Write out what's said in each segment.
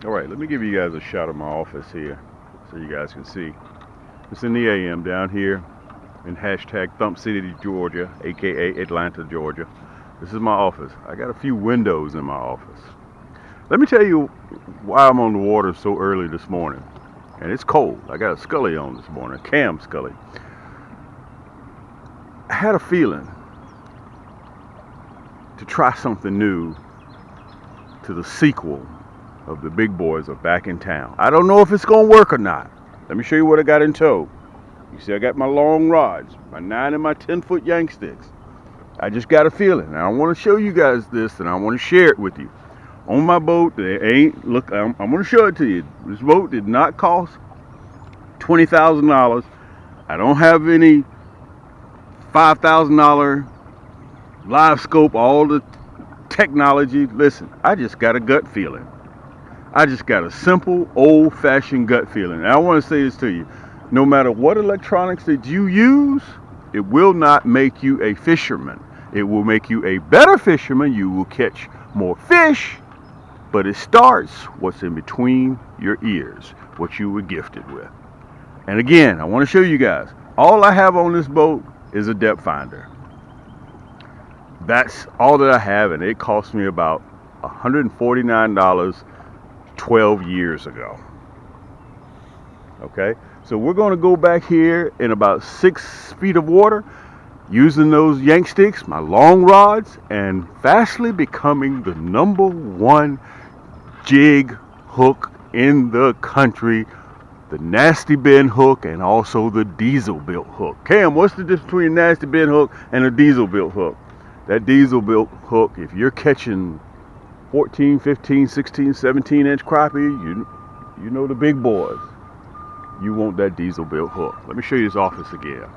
All right, let me give you guys a shot of my office here so you guys can see. It's in the AM down here in hashtag Thump City, Georgia, aka Atlanta, Georgia. This is my office. I got a few windows in my office. Let me tell you why I'm on the water so early this morning. And it's cold. I got a Scully on this morning, Cam Scully. I had a feeling to try something new to the sequel of The Big Boys Are Back in Town. I don't know if it's going to work or not. Let me show you what I got in tow. You see, I got my long rods, my 9 and my 10-foot Yaannk sticks. I just got a feeling. And I want to show you guys this, and I want to share it with you. On my boat, there ain't, look, I'm going to show it to you. This boat did not cost $20,000. I don't have any $5,000 live scope, all the technology. Listen, I just got a gut feeling. I just got a simple, old-fashioned gut feeling. And I want to say this to you. No matter what electronics that you use, it will not make you a fisherman. It will make you a better fisherman. You will catch more fish, but it starts what's in between your ears, what you were gifted with. And again, I want to show you guys, all I have on this boat is a depth finder. That's all that I have, and it cost me about $149 12 years ago. Okay, so we're going to go back here in about 6 feet of water using those Yaannk sticks, my long rods, and fastly becoming the #1 jig hook in the country, the nasty bend hook and also the diesel built hook. Cam, what's the difference between a nasty bend hook and a diesel built hook? That diesel built hook, if you're catching 14, 15, 16, 17-inch crappie, you know the big boys. You want that diesel built hook. Let me show you this office again.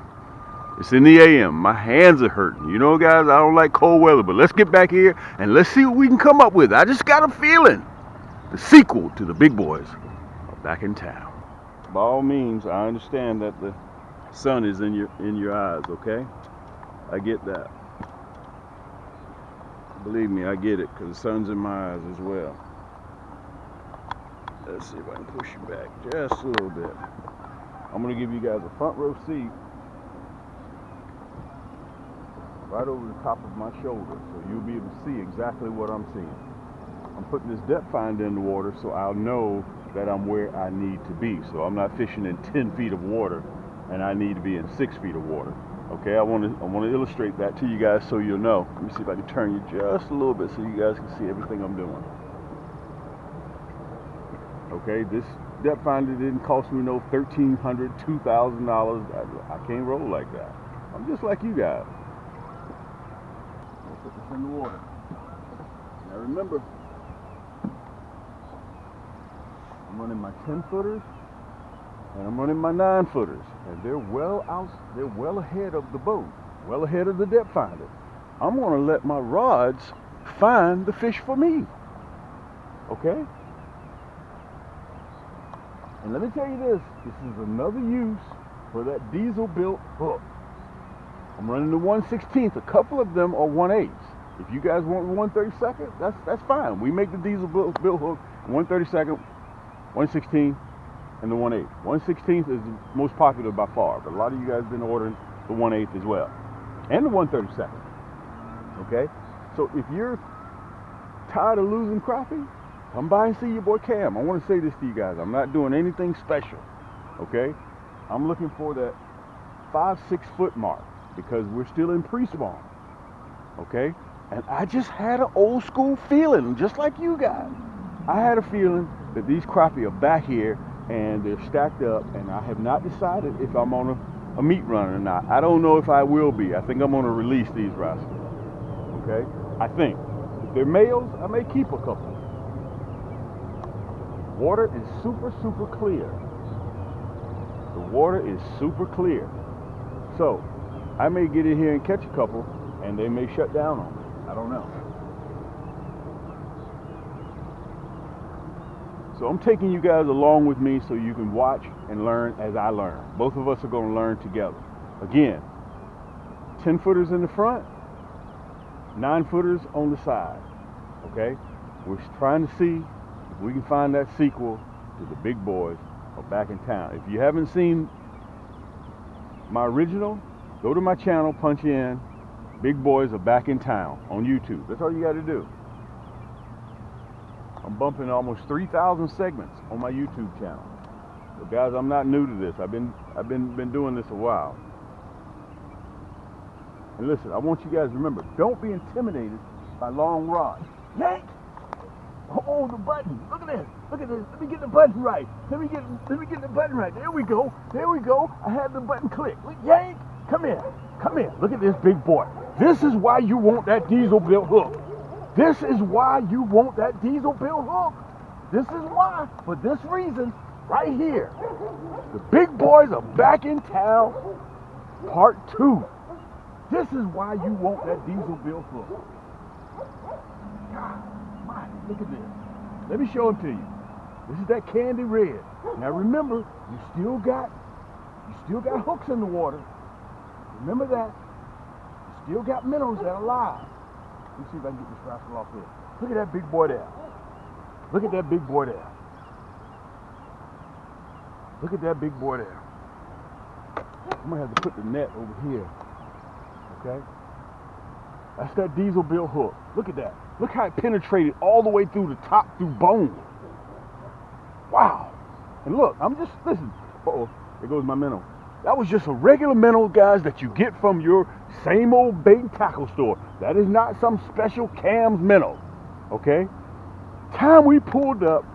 It's in the AM. My hands are hurting. You know, guys, I don't like cold weather, but let's get back here and let's see what we can come up with. I just got a feeling. The sequel to The Big Boys are back in town. By all means, I understand that the sun is in your eyes, okay? I get that. Believe me, I get it, because the sun's in my eyes as well. Let's see if I can push you back just a little bit. I'm going to give you guys a front row seat right over the top of my shoulder, so you'll be able to see exactly what I'm seeing. I'm putting this depth finder in the water so I'll know that I'm where I need to be. So I'm not fishing in 10 feet of water and I need to be in 6 feet of water. Okay, I want to illustrate that to you guys so you'll know. Let me see if I can turn you just a little bit so you guys can see everything I'm doing. Okay, this depth finder didn't cost me no $1,300, $2,000. I can't roll like that. I'm just like you guys. I'll put this in the water. Now remember, I'm running my 10-footers and I'm running my 9-footers, and they're well ahead of the boat, well ahead of the depth finder. I'm going to let my rods find the fish for me. Okay? And let me tell you this is another use for that diesel built hook. I'm running the 1/16. A couple of them are 1/8. If you guys want 1/32, that's fine. We make the diesel built hook 1/32, 1/16, and the 1/8. 1/16 is the most popular by far, but a lot of you guys have been ordering the 1/8 as well, and the 1/32. Okay, so if you're tired of losing crappie, come by and see your boy Cam. I want to say this to you guys. I'm not doing anything special. Okay, I'm looking for that 5-6 foot mark because we're still in pre-spawn. Okay, and I just had an old school feeling, just like you guys. I had a feeling that these crappie are back here and they're stacked up, and I have not decided if I'm on a meat run or not. I don't know if I will be. I think I'm going to release these rascals. Okay, I think. If they're males, I may keep a couple. Water is super clear. The water is super clear. So, I may get in here and catch a couple, and they may shut down on me. I don't know. So I'm taking you guys along with me so you can watch and learn as I learn. Both of us are going to learn together. Again, 10-footers in the front, 9-footers on the side. Okay? We're trying to see if we can find that sequel to The Big Boys Are Back in Town. If you haven't seen my original, go to my channel, punch in Big Boys Are Back in Town on YouTube. That's all you got to do. I'm bumping almost 3,000 segments on my YouTube channel. So guys, I'm not new to this. I've been doing this a while. And listen, I want you guys to remember, don't be intimidated by long rods. Yank! Oh, the button. Look at this. Look at this. Let me get the button right. Let me get the button right. There we go. There we go. I had the button clicked. Look, Yank! Come here. Come here. Look at this big boy. This is why you want that diesel built hook. This is why you want that diesel built hook. This is why. For this reason, right here. The Big Boys Are Back in Town, Part 2. This is why you want that diesel built hook. God, my, look at this. Let me show it to you. This is that candy red. Now remember, you still got hooks in the water. Remember that. You still got minnows that are alive. Let me see if I can get this rascal off here. Look at that big boy there. Look at that big boy there. Look at that big boy there. I'm gonna have to put the net over here. Okay? That's that diesel built hook. Look at that. Look how it penetrated all the way through the top, through bone. Wow. And look, I'm just, listen. Uh-oh, there goes my minnow. That was just a regular minnow, guys, that you get from your same old bait and tackle store. That is not some special Cam's minnow. Okay? Time we pulled up,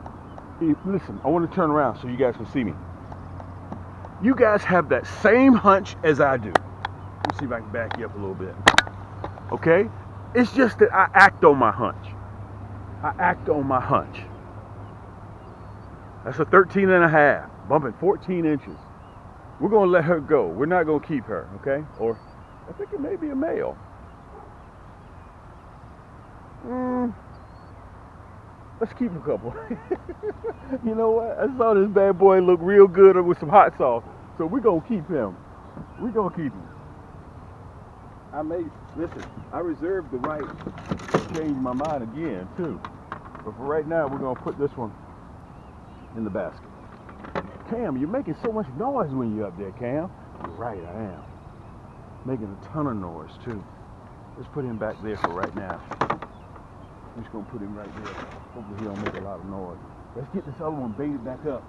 listen, I want to turn around so you guys can see me. You guys have that same hunch as I do. Let me see if I can back you up a little bit. Okay? It's just that I act on my hunch. I act on my hunch. That's a 13 and a half, bumping 14 inches. We're going to let her go. We're not going to keep her, okay? Or I think it may be a male. Let's keep a couple. You know what? I saw this bad boy look real good with some hot sauce. So we're going to keep him. We're going to keep him. Listen, I reserve the right to change my mind again, too. But for right now, we're going to put this one in the basket. Cam, you're making so much noise when you're up there, Cam. You're right, I am. Making a ton of noise, too. Let's put him back there for right now. I'm just going to put him right there. Hopefully he don't make a lot of noise. Let's get this other one baited back up.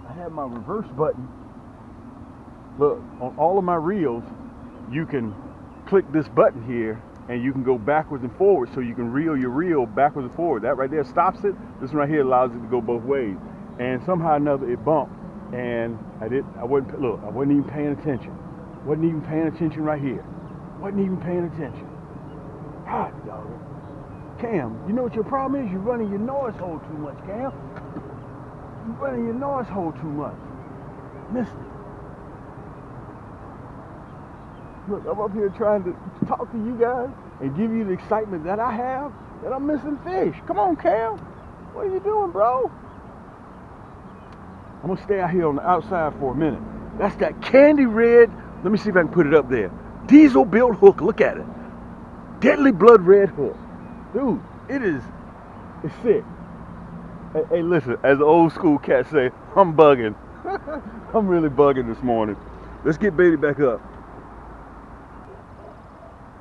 I have my reverse button. Look, on all of my reels, you can click this button here and you can go backwards and forwards, so you can reel your reel backwards and forward. That right there stops it. This one right here allows it to go both ways. And somehow or another it bumped, and I wasn't even paying attention. Wasn't even paying attention right here. Wasn't even paying attention. God dog it. Cam, you know what your problem is? You're running your noise hole too much, Cam. You're running your noise hole too much. Missed it. Look, I'm up here trying to talk to you guys and give you the excitement that I have, that I'm missing fish. Come on, Cam. What are you doing, bro? I'm going to stay out here on the outside for a minute. That's that candy red. Let me see if I can put it up there. Diesel built hook. Look at it. Deadly blood red hook. Dude, it's sick. Hey, listen, as the old school cats say, I'm bugging. I'm really bugging this morning. Let's get baited back up.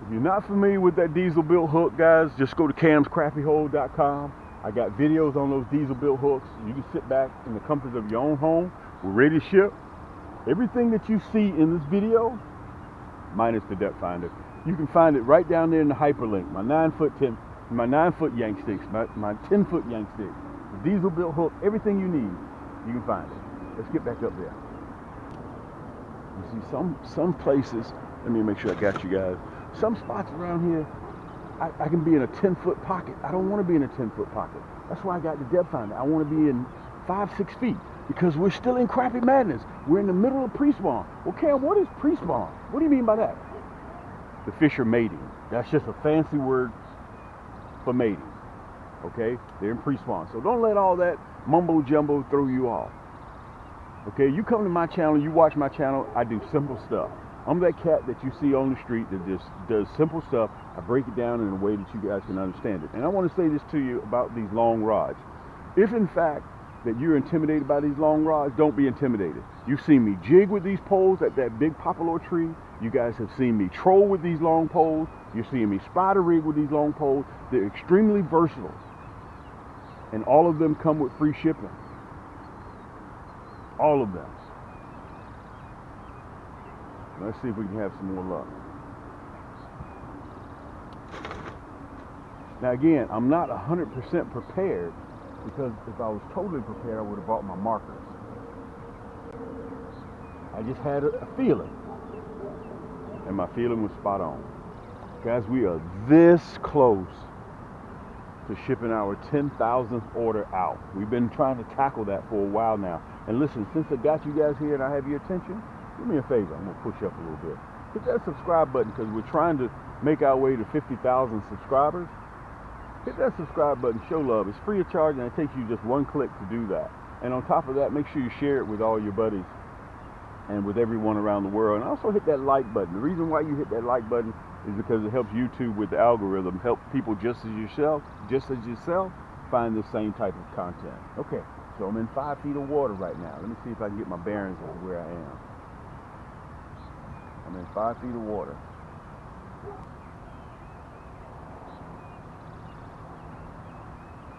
If you're not familiar with that diesel built hook, guys, just go to camscrappyhole.com. I got videos on those diesel built hooks. You can sit back in the comfort of your own home. We're ready to ship. Everything that you see in this video, minus the depth finder, you can find it right down there in the hyperlink. My 9-foot Yaannk sticks, my 10-foot Yaannk sticks, the diesel built hook, everything you need, you can find it. Let's get back up there. You see some places, let me make sure I got you guys. Some spots around here, I can be in a 10-foot pocket. I don't want to be in a 10-foot pocket. That's why I got the depth finder. I want to be in 5-6 feet because we're still in crappie madness. We're in the middle of pre-spawn. Well, Cam, what is pre-spawn? What do you mean by that? The fish are mating. That's just a fancy word for mating. Okay? They're in pre-spawn. So don't let all that mumbo jumbo throw you off. Okay? You come to my channel, you watch my channel, I do simple stuff. I'm that cat that you see on the street that just does simple stuff. I break it down in a way that you guys can understand it. And I want to say this to you about these long rods. If in fact that you're intimidated by these long rods, don't be intimidated. You've seen me jig with these poles at that big poplar tree. You guys have seen me troll with these long poles. You're seeing me spider rig with these long poles. They're extremely versatile. And all of them come with free shipping. All of them. Let's see if we can have some more luck. Now again, I'm not 100% prepared, because if I was totally prepared, I would have bought my markers. I just had a feeling, and my feeling was spot on. Guys, we are this close to shipping our 10,000th order out. We've been trying to tackle that for a while now. And listen, since I got you guys here and I have your attention, do me a favor. I'm going to push up a little bit. Hit that subscribe button, because we're trying to make our way to 50,000 subscribers. Hit that subscribe button, show love. It's free of charge, and it takes you just one click to do that. And on top of that, make sure you share it with all your buddies and with everyone around the world. And also hit that like button. The reason why you hit that like button is because it helps YouTube with the algorithm, help people just as yourself find the same type of content. Okay, so I'm in 5 feet of water right now. Let me see if I can get my bearings of where I am. I'm in 5 feet of water.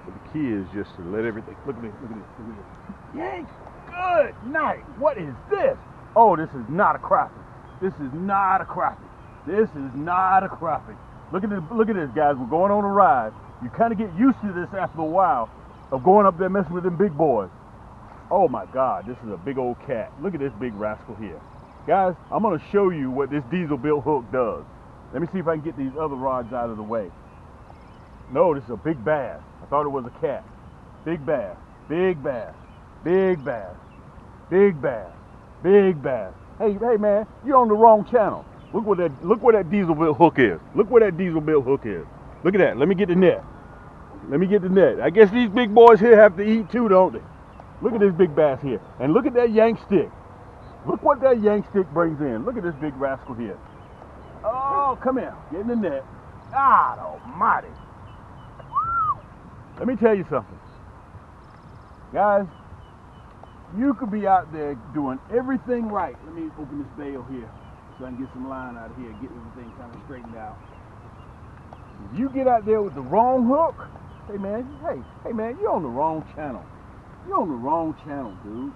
But the key is just to let everything, look at this, look at this, look at this. Yaannk, good night. What is this? Oh, this is not a crappie. This is not a crappie. This is not a crappie. Look at this, guys. We're going on a ride. You kind of get used to this after a while of going up there messing with them big boys. Oh my God, this is a big old cat. Look at this big rascal here. Guys, I'm gonna show you what this diesel built hook does. Let me see if I can get these other rods out of the way. No, this is a big bass. I thought it was a cat. Big bass, big bass, big bass, big bass, big bass. Hey man, you're on the wrong channel. Look where that diesel built hook is. Look where that diesel built hook is. Look at that. Let me get the net. Let me get the net. I guess these big boys here have to eat too, don't they? Look at this big bass here. And look at that Yaannk stick. Look what that Yaannk stick brings in. Look at this big rascal here. Oh, come here. Get in the net. God almighty. Let me tell you something. Guys, you could be out there doing everything right. Let me open this bail here so I can get some line out of here, get everything kind of straightened out. If you get out there with the wrong hook, hey man, you're on the wrong channel. You're on the wrong channel, dude.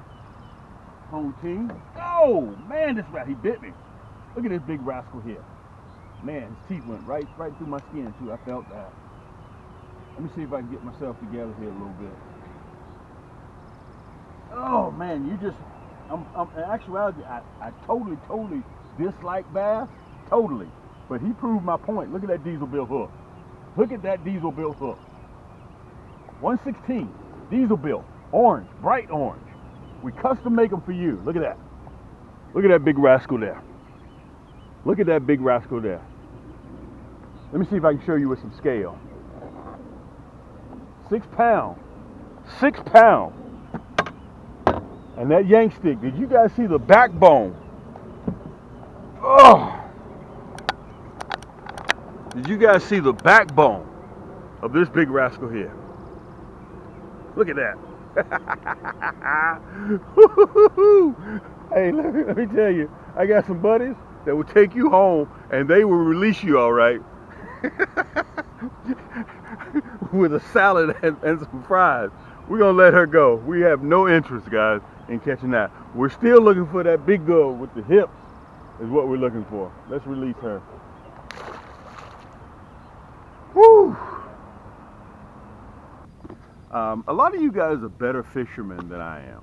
Home team. Oh man, this rat, he bit me. Look at this big rascal here. Man, his teeth went right through my skin too. I felt that. Let me see if I can get myself together here a little bit. Oh man, in actuality, I totally dislike bass, totally. But he proved my point. Look at that diesel built hook. Look at that diesel built hook. 116, diesel built, orange, bright orange. We custom make them for you. Look at that. Look at that big rascal there. Look at that big rascal there. Let me see if I can show you with some scale. 6 pounds. 6 pounds. And that Yaannk stick, did you guys see the backbone? Oh! Did you guys see the backbone of this big rascal here? Look at that. Hey, let me tell you, I got some buddies that will take you home and they will release you all right with a salad and some fries. We're going to let her go. We have no interest, guys, in catching that. We're still looking for that big girl with the hips is what we're looking for. Let's release her. Woo! A lot of you guys are better fishermen than I am.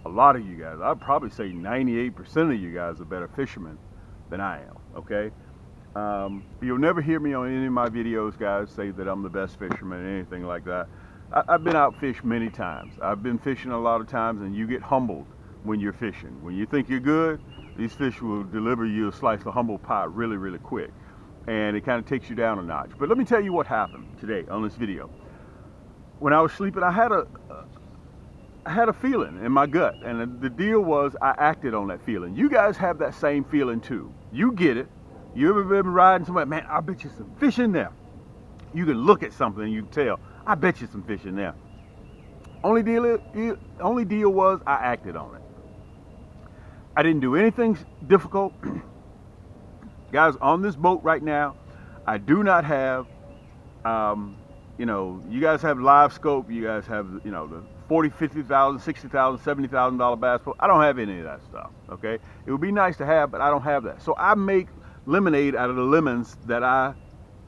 A lot of you guys. I'd probably say 98% of you guys are better fishermen than I am, okay? You'll never hear me on any of my videos, guys, say that I'm the best fisherman or anything like that. I've been out fished many times. I've been fishing a lot of times, and you get humbled when you're fishing. When you think you're good, these fish will deliver you a slice of humble pie really, really quick. And it kind of takes you down a notch. But let me tell you what happened today on this video. When I was sleeping, I had a feeling in my gut, and the deal was I acted on that feeling. You guys have that same feeling too. You get it. You ever been riding somewhere, man, I bet you some fish in there. You can look at something and you can tell, I bet you some fish in there. Only deal was I acted on it. I didn't do anything difficult. Guys, on this boat right now, I do not have, you know, you guys have live scope, you guys have, you know, the 40, 50,000, 60,000, $70,000 bass boat. I don't have any of that stuff, okay? It would be nice to have, but I don't have that. So I make lemonade out of the lemons that I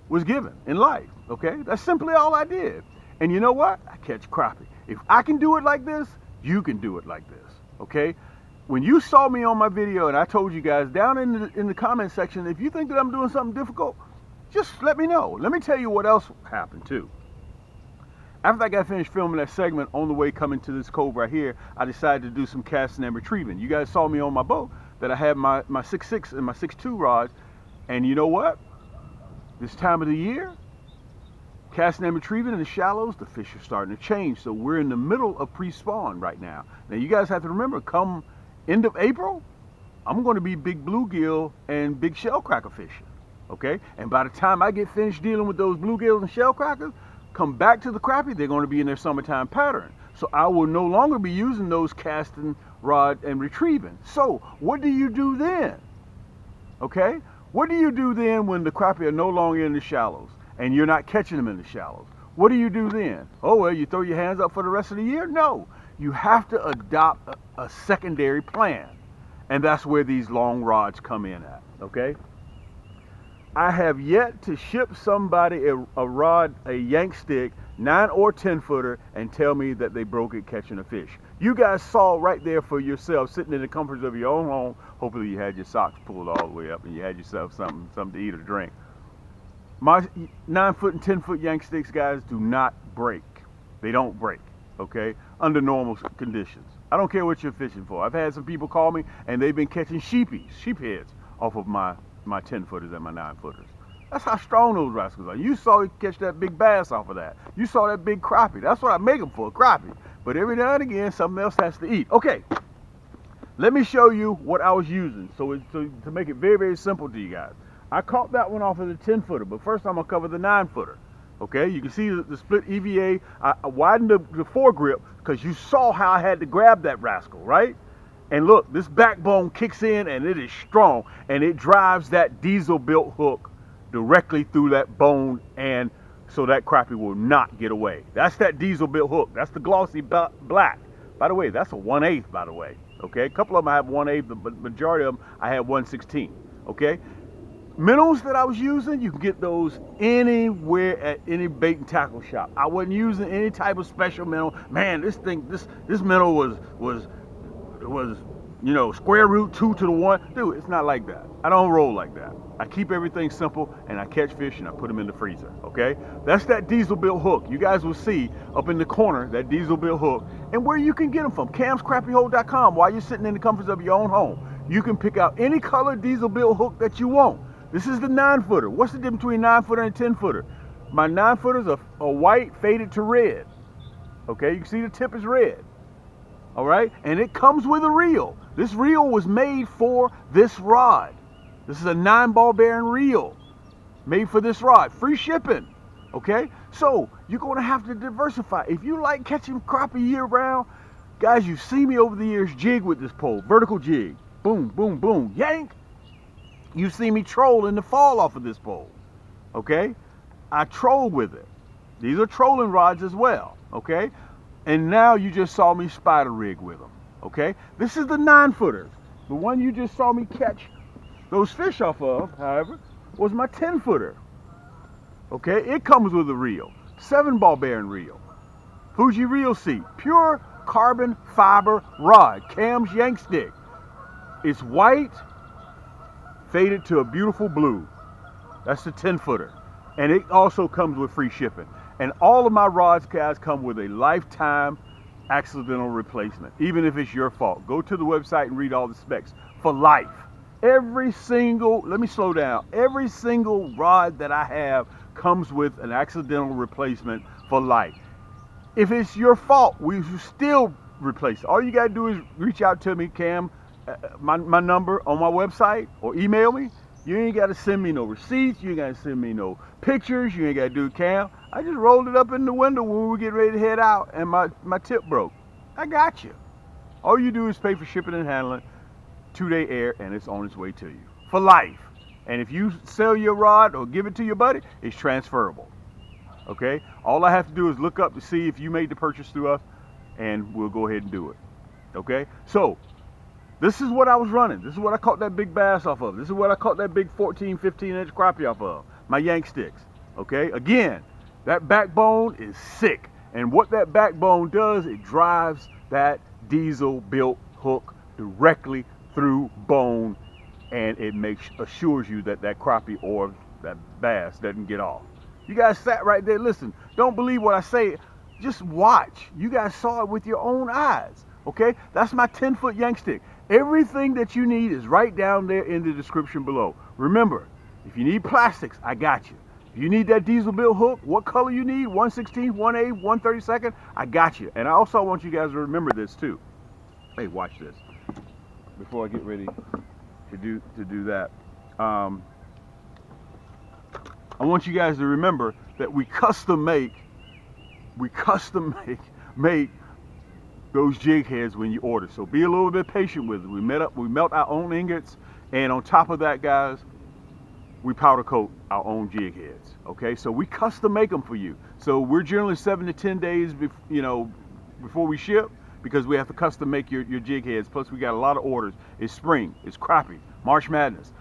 was given in life, okay? That's simply all I did. And you know what? I catch crappie. If I can do it like this, you can do it like this, okay? When you saw me on my video, and I told you guys down in the comment section, if you think that I'm doing something difficult, just let me know. Let me tell you what else happened too. After I got finished filming that segment on the way coming to this cove right here, I decided to do some casting and retrieving. You guys saw me on my boat that I had my 6.6 and my 6.2 rods, and you know what? This time of the year, casting and retrieving in the shallows, the fish are starting to change. So we're in the middle of pre-spawn right now. Now you guys have to remember, come end of April, I'm going to be big bluegill and big shellcracker fishing, okay? And by the time I get finished dealing with those bluegills and shellcrackers, come back to the crappie, they're going to be in their summertime pattern. So I will no longer be using those casting rod and retrieving. So what do you do then? Okay? What do you do then when the crappie are no longer in the shallows and you're not catching them in the shallows? What do you do then? Oh, well, you throw your hands up for the rest of the year? No. You have to adopt a secondary plan. And that's where these long rods come in at, okay? I have yet to ship somebody a rod, a Yaannk stick, 9 or 10 footer, and tell me that they broke it catching a fish. You guys saw right there for yourself, sitting in the comforts of your own home. Hopefully you had your socks pulled all the way up and you had yourself something to eat or drink. My 9 foot and 10 foot Yaannk sticks, guys, do not break. They don't break, okay, under normal conditions. I don't care what you're fishing for. I've had some people call me and they've been catching sheep heads off of my 10 footers and my 9 footers. That's how strong those rascals are. You saw me catch that big bass off of that. You saw that big crappie. That's what I make them for, crappie. But every now and again, something else has to eat. Okay, let me show you what I was using to make it very, very simple to you guys. I caught that one off of the 10 footer, but first I'm gonna cover the 9 footer. Okay, you can see the split EVA. I widened the foregrip because you saw how I had to grab that rascal, right? And look, this backbone kicks in and it is strong and it drives that diesel built hook directly through that bone, and so that crappie will not get away. That's that diesel built hook. That's the glossy black. By the way, that's a 1/8, by the way. Okay, a couple of them I have 1/8, but majority of them I have 1/16. Okay, minnows that I was using, you can get those anywhere at any bait and tackle shop. I wasn't using any type of special minnow. Man, this minnow was you know, square root 2 to the 1. Dude, it's not like that. I don't roll like that. I keep everything simple and I catch fish and I put them in the freezer, okay? That's that diesel built hook. You guys will see up in the corner that diesel built hook and where you can get them from, camscrappyhole.com. While you're sitting in the comforts of your own home, you can pick out any color diesel built hook that you want. This is the 9 footer. What's the difference between 9 footer and 10 footer? My 9 footers are white faded to red, okay? You can see the tip is red. All right, and it comes with a reel. This reel was made for this rod. This is a 9-ball bearing reel made for this rod. Free shipping, okay? So you're gonna have to diversify. If you like catching crappie year round, guys, you've seen me over the years jig with this pole, vertical jig. Boom, boom, boom, yank. You've seen me troll in the fall off of this pole, okay? I troll with it. These are trolling rods as well, okay? And now you just saw me spider rig with them, okay? This is the 9 footer. The one you just saw me catch those fish off of, however, was my 10 footer, okay? It comes with a reel, 7-ball bearing reel. Fuji reel seat, pure carbon fiber rod, Cam's Yaannk stick. It's white, faded to a beautiful blue. That's the 10 footer. And it also comes with free shipping. And all of my rods, guys, come with a lifetime accidental replacement, even if it's your fault. Go to the website and read all the specs for life. Every single, let me slow down, every single rod that I have comes with an accidental replacement for life. If it's your fault, we still replace it. All you got to do is reach out to me, Cam, my number on my website, or email me. You ain't got to send me no receipts. You ain't got to send me no pictures. You ain't got to do, Cam, I just rolled it up in the window when we were getting ready to head out, and my tip broke. I got you. All you do is pay for shipping and handling, 2-day air, and it's on its way to you for life. And if you sell your rod or give it to your buddy, it's transferable. Okay? All I have to do is look up to see if you made the purchase through us, and we'll go ahead and do it. Okay? So, this is what I was running. This is what I caught that big bass off of. This is what I caught that big 14, 15-inch crappie off of. My Yaannk sticks. Okay? Again, that backbone is sick. And what that backbone does, it drives that diesel-built hook directly through bone, and it assures you that that crappie or that bass doesn't get off. You guys sat right there. Listen, don't believe what I say. Just watch. You guys saw it with your own eyes. Okay? That's my 10-foot Yaannk stick. Everything that you need is right down there in the description below. Remember, if you need plastics, I got you. If you need that diesel built hook, what color you need, 1/16, 1/8, 1/32, I got you. And I also want you guys to remember this too. Hey, watch this. Before I get ready to do that, I want you guys to remember that we custom make those jig heads when you order. So be a little bit patient with it. We melt our own ingots, and on top of that, guys, we powder coat our own jig heads. Okay, so we custom make them for you. So we're generally 7 to 10 days, before we ship, because we have to custom make your jig heads. Plus, we got a lot of orders. It's spring, it's crappie, March Madness,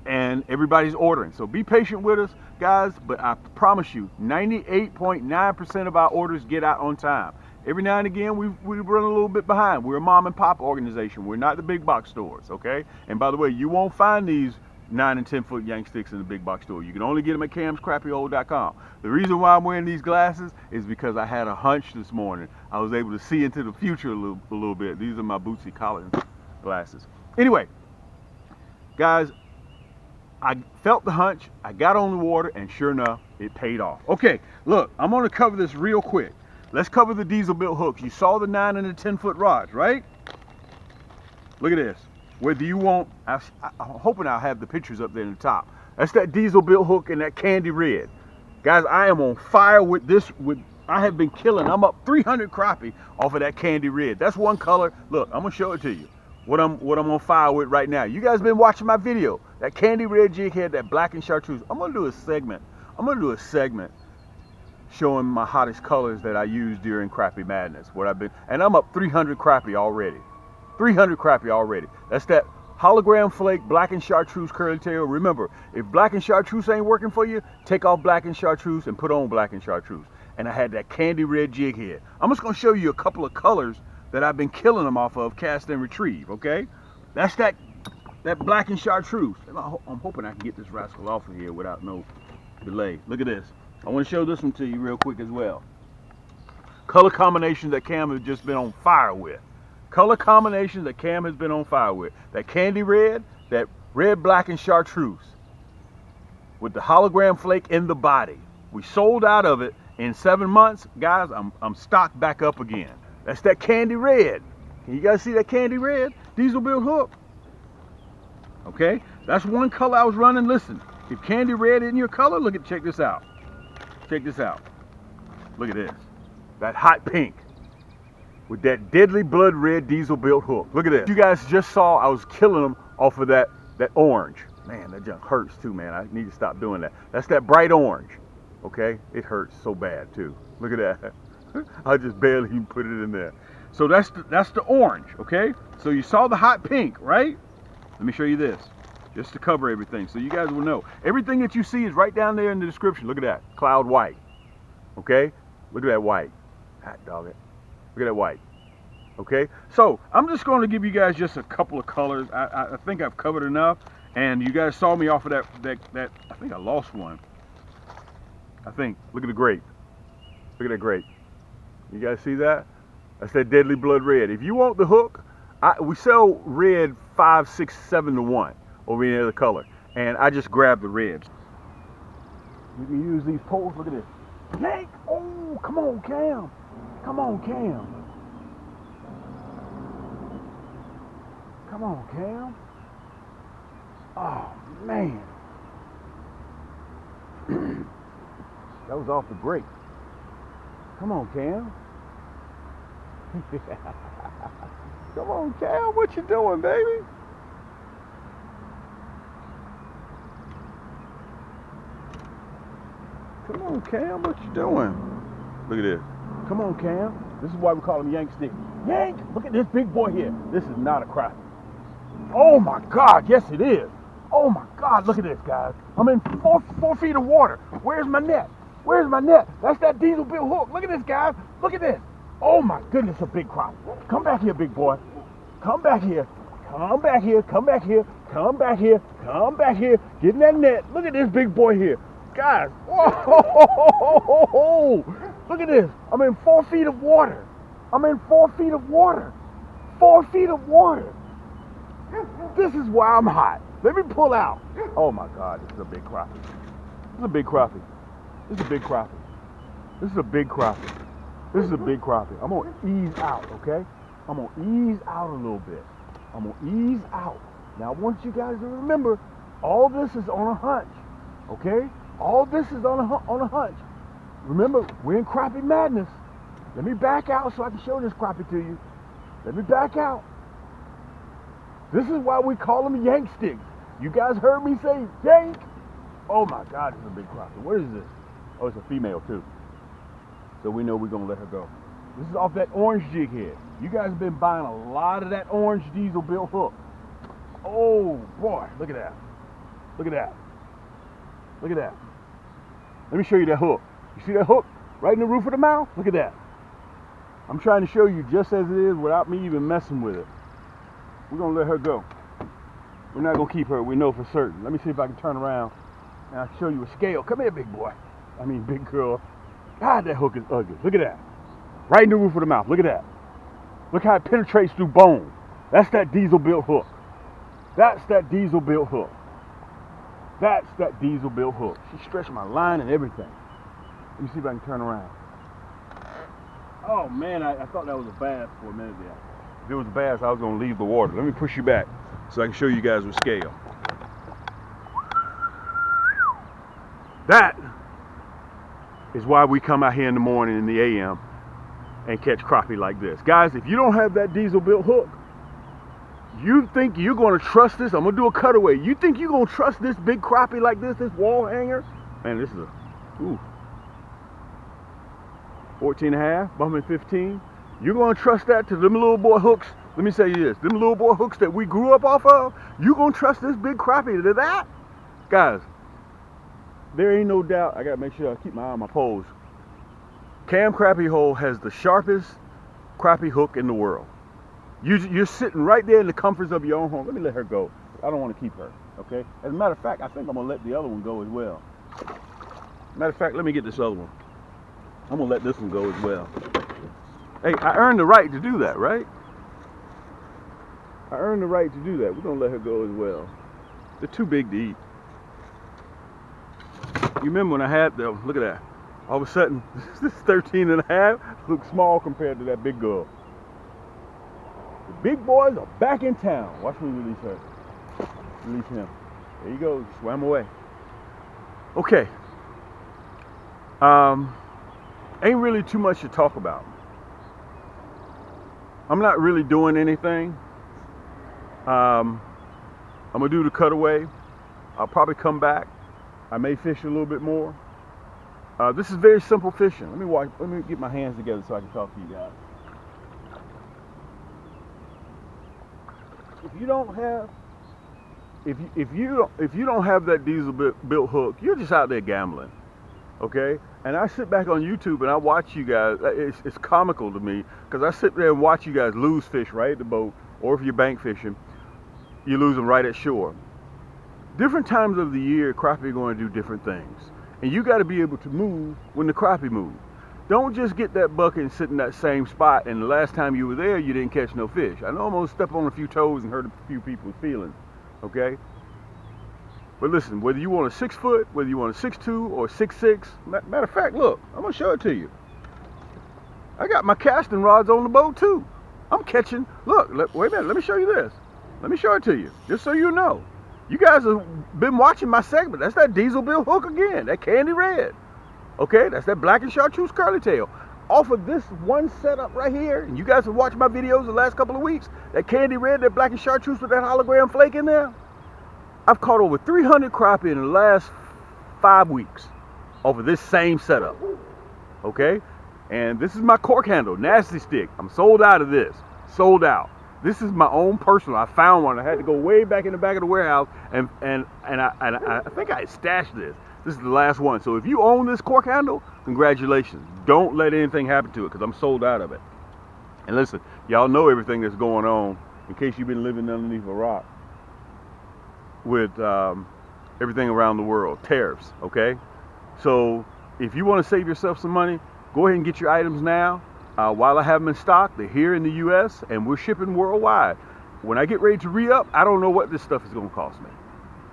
and everybody's ordering. So be patient with us, guys. But I promise you, 98.9% of our orders get out on time. Every now and again, we run a little bit behind. We're a mom and pop organization. We're not the big box stores, okay? And by the way, you won't find these 9 and 10-foot Yaannk sticks in the big box store. You can only get them at camscrappyhole.com. The reason why I'm wearing these glasses is because I had a hunch this morning. I was able to see into the future a little bit. These are my Bootsy Collins glasses. Anyway, guys, I felt the hunch. I got on the water, and sure enough, it paid off. Okay, look, I'm going to cover this real quick. Let's cover the diesel built hooks. You saw the 9 and the 10-foot rods, right? Look at this. Whether you want, I'm hoping I'll have the pictures up there in the top. That's that diesel built hook in that candy red. Guys, I am on fire with this. I have been killing. I'm up 300 crappie off of that candy red. That's one color. Look, I'm gonna show it to you. What I'm on fire with right now. You guys been watching my video. That candy red jig head, that black and chartreuse. I'm gonna do a segment showing my hottest colors that I use during Crappie Madness. And I'm up 300 crappie already. 300 crappie already. That's that hologram flake, black and chartreuse curly tail. Remember, if black and chartreuse ain't working for you, take off black and chartreuse and put on black and chartreuse. And I had that candy red jig head. I'm just gonna show you a couple of colors that I've been killing them off of, cast and retrieve, okay? That's that black and chartreuse. I'm hoping I can get this rascal off of here without no delay. Look at this. I want to show this one to you real quick as well. Color combination that Cam has just been on fire with. Color combination that Cam has been on fire with. That candy red, that red, black, and chartreuse with the hologram flake in the body. We sold out of it in 7 months. Guys, I'm stocked back up again. That's that candy red. Can you guys see that candy red? Diesel built hook. Okay, that's one color I was running. Listen, if candy red isn't your color, check this out. Check this out. Look at this. That hot pink with that deadly blood red diesel built hook. Look at this. You guys just saw I was killing them off of that orange. Man, that junk hurts too, man. I need to stop doing that. That's that bright orange. Okay, it hurts so bad too. Look at that. I just barely even put it in there. So that's the orange. Okay. So you saw the hot pink, right? Let me show you this, just to cover everything, so you guys will know. Everything that you see is right down there in the description. Look at that, cloud white. Okay, look at that white. Hot dog it. Look at that white. Okay, so I'm just going to give you guys just a couple of colors. I think I've covered enough, and you guys saw me off of that. I think I lost one. I think. Look at the grape. Look at that grape. You guys see that? That's that deadly blood red. If you want the hook, we sell red 5, 6, 7 to 1 over any other color, and I just grabbed the reds. You can use these poles. Look at this. Yaannk! Oh, come on, Cam. Come on, Cam. Come on, Cam. Oh, man. That was off the Grape. Come on, Cam. Come on, Cam. What you doing, baby? Come on, Cam. What you doing? Look at this. Come on, Cam. This is why we call him Yaannk Stik. Yaannk, look at this big boy here. This is not a crappie. Oh my God, yes it is. Oh my God, look at this, guys. I'm in 4 feet of water. Where's my net? Where's my net? That's that diesel bill hook. Look at this, guys. Look at this. Oh my goodness, a big crappie. Come back here, big boy. Come back here. Come back here. Come back here. Come back here. Come back here. Get in that net. Look at this big boy here. Guys, whoa, look at this. I'm in 4 feet of water. I'm in 4 feet of water. 4 feet of water. This is why I'm hot. Let me pull out. Oh my God, this is a big crappie. This is a big crappie. This is a big crappie. This is a big crappie. This is a big crappie. I'm gonna ease out, okay? I'm gonna ease out a little bit. I'm gonna ease out. Now I want you guys to remember, all this is on a hunch, okay? All this is on a hunch. Remember, we're in crappie madness. Let me back out so I can show this crappie to you. Let me back out. This is why we call them Yaannk Stiks. You guys heard me say Yaannk? Oh my God, this is a big crappie. What is this? Oh, it's a female too. So we know we're gonna let her go. This is off that orange jig head. You guys have been buying a lot of that orange diesel bill hook. Oh boy, look at that. Look at that. Look at that. Let me show you that hook. You see that hook right in the roof of the mouth? Look at that. I'm trying to show you just as it is without me even messing with it. We're gonna let her go. We're not gonna keep her, we know for certain. Let me see if I can turn around and I'll show you a scale. Come here, big boy. I mean, big girl. God, that hook is ugly. Look at that. Right in the roof of the mouth. Look at that. Look how it penetrates through bone. That's that diesel built hook. That's that diesel built hook. That's that diesel bill hook. She stretched my line and everything. Let me see if I can turn around. Oh man, I thought that was a bass for a minute there. If it was a bass, I was gonna leave the water. Let me push you back so I can show you guys with scale. That is why we come out here in the morning in the AM and catch crappie like this. Guys, if you don't have that diesel built hook, you think you're going to trust this? I'm going to do a cutaway. You think you're going to trust this big crappie like this wall hanger? Man, this is a, 14 and a half, bumping 15. You're going to trust that to them little boy hooks? Let me say this. Them little boy hooks that we grew up off of, you going to trust this big crappie to that? Guys, there ain't no doubt. I got to make sure I keep my eye on my poles. Cam Crappie Hole has the sharpest crappie hook in the world. You're sitting right there in the comforts of your own home. Let me let her go. I don't want to keep her, okay? As a matter of fact, I think I'm going to let the other one go as well. Matter of fact, let me get this other one. I'm going to let this one go as well. Hey, I earned the right to do that, right? I earned the right to do that. We're going to let her go as well. They're too big to eat. You remember when I had them? Look at that. All of a sudden, this 13 and a half looks small compared to that big girl. The big boys are back in town. Watch me release her. Release him. There you go. Swam away. Okay. Ain't really too much to talk about. I'm not really doing anything. I'm gonna do the cutaway. I'll probably come back. I may fish a little bit more. This is very simple fishing. Let me get my hands together so I can talk to you guys. If you don't have, if you don't have that diesel built hook, you're just out there gambling, okay? And I sit back on YouTube and I watch you guys. It's comical to me because I sit there and watch you guys lose fish right at the boat, or if you're bank fishing, you lose them right at shore. Different times of the year, crappie are going to do different things, and you got to be able to move when the crappie move. Don't just get that bucket and sit in that same spot, and the last time you were there, you didn't catch no fish. I know I'm gonna step on a few toes and hurt a few people's feelings, okay? But listen, whether you want a 6 foot, whether you want a 6'2" or 6'6", matter of fact, look, I'm gonna show it to you. I got my casting rods on the boat too. I'm catching, look, wait a minute, let me show you this. Let me show it to you, just so you know. You guys have been watching my segment. That's that diesel bill hook again, that candy red. Okay, that's that black and chartreuse curly tail. Off of this one setup right here, and you guys have watched my videos the last couple of weeks, that candy red, that black and chartreuse with that hologram flake in there, I've caught over 300 crappie in the last 5 weeks off of this same setup. Okay, and this is my cork handle, nasty stick. I'm sold out of this, sold out. This is my own personal. I found one. I had to go way back in the back of the warehouse, and I think I stashed this. This is the last one. So if you own this cork handle, congratulations. Don't let anything happen to it, because I'm sold out of it. And listen, y'all know everything that's going on, in case you've been living underneath a rock, with everything around the world, tariffs, okay? So if you want to save yourself some money, go ahead and get your items now. While I have them in stock, they're here in the US, and we're shipping worldwide. When I get ready to re-up, I don't know what this stuff is going to cost me.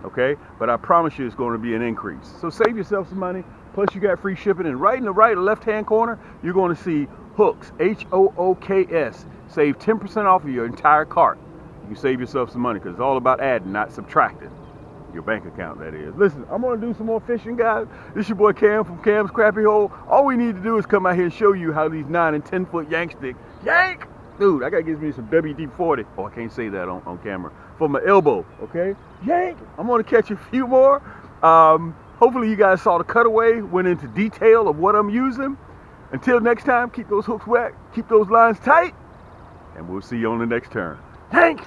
Okay, but I promise you it's going to be an increase. So save yourself some money, plus you got free shipping, and right in the right left hand corner you're going to see hooks, HOOKS. Save 10% off of your entire cart. You can save yourself some money, because it's all about adding, not subtracting. Your bank account, that is. Listen, I'm going to do some more fishing, guys. This is your boy Cam from Cam's Crappie Hole. All we need to do is come out here and show you how these 9 and 10 foot Yaannk stick, Yaannk! Dude, I gotta give me some WD-40. Oh, I can't say that on camera. For my elbow, okay? Yaannk! I'm gonna catch a few more. Hopefully you guys saw the cutaway, went into detail of what I'm using. Until next time, keep those hooks wet, keep those lines tight, and we'll see you on the next turn. Yaannk!